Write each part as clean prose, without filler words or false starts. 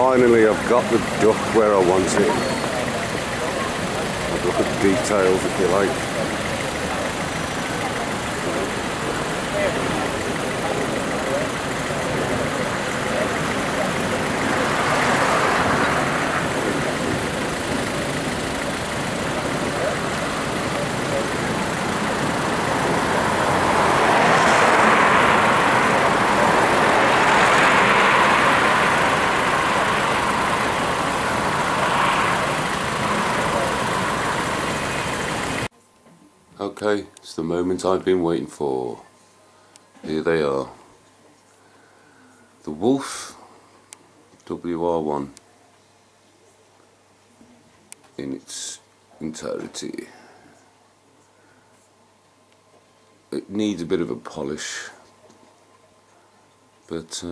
Finally, I've got the duck where I want it. Look at details, if you like. Okay, it's the moment I've been waiting for. Here they are. The Wolf WR1 in its entirety. It needs a bit of a polish, but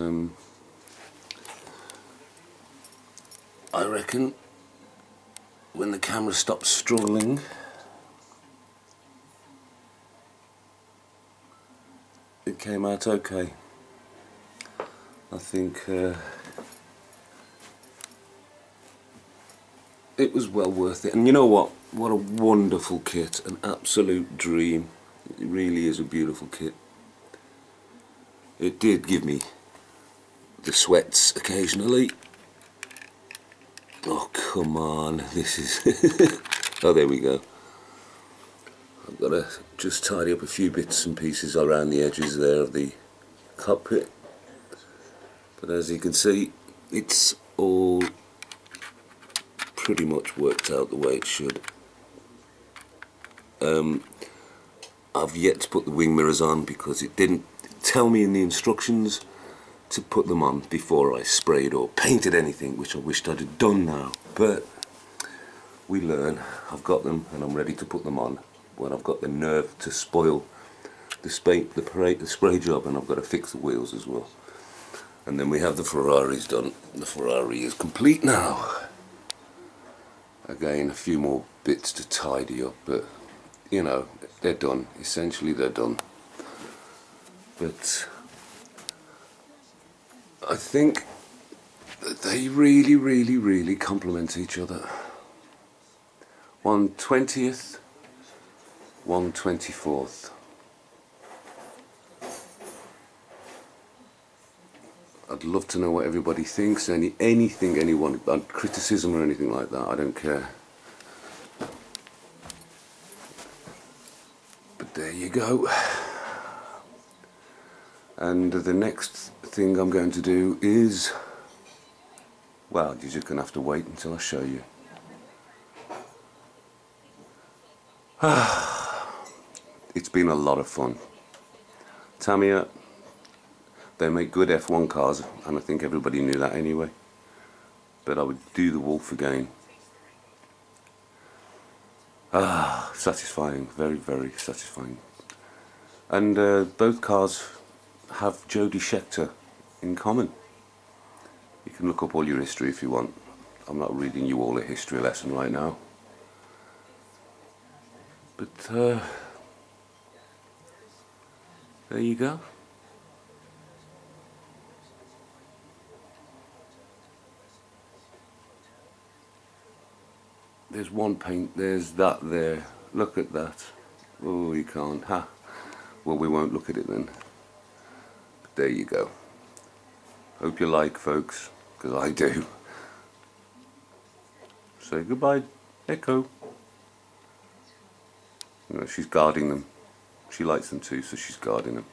I reckon when the camera stops struggling, it came out okay. I think it was well worth it. And you know what? What a wonderful kit. An absolute dream. It really is a beautiful kit. It did give me the sweats occasionally. Oh, come on. This is... Oh, there we go. I've got to just tidy up a few bits and pieces around the edges there of the cockpit, but as you can see, it's all pretty much worked out the way it should. I've yet to put the wing mirrors on because it didn't tell me in the instructions to put them on before I sprayed or painted anything, which I wished I'd have done now, but we learn. I've got them and I'm ready to put them on when I've got the nerve to spoil the spray job, and I've got to fix the wheels as well. And then we have the Ferraris done. The Ferrari is complete now. Again, a few more bits to tidy up, but you know, they're done. Essentially they're done. But I think that they really complement each other. 1/20th, 1/24th. I'd love to know what everybody thinks. Anyone, criticism or anything like that, I don't care. But there you go. And the next thing I'm going to do is, well, you're just going to have to wait until I show you. It's been a lot of fun. Tamiya, they make good F1 cars, and I think everybody knew that anyway. But I would do the Wolf again. Satisfying, very satisfying. And both cars have Jody Scheckter in common. You can look up all your history if you want. I'm not reading you all a history lesson right now. But there you go. There's one paint, there's that there. Look at that. Oh, you can't. Ha. Well, we won't look at it then. But there you go. Hope you like, folks, because I do. Say goodbye, Echo. You know, she's guarding them. She likes them too, so she's guarding them.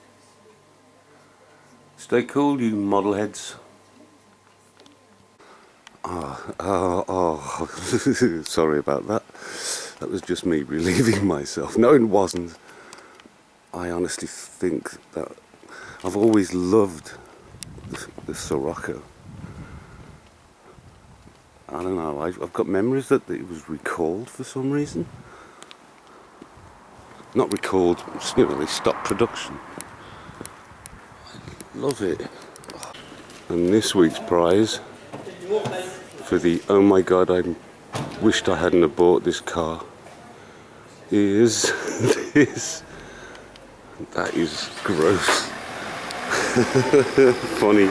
Stay cool, you model heads. Sorry about that. That was just me relieving myself. No, it wasn't. I honestly think that I've always loved the Sirocco. I don't know, I've got memories that it was recalled for some reason. Not recalled, you know, they stopped production. I love it. And this week's prize for the oh my god, I wished I hadn't have bought this car is this. That is gross. Funny.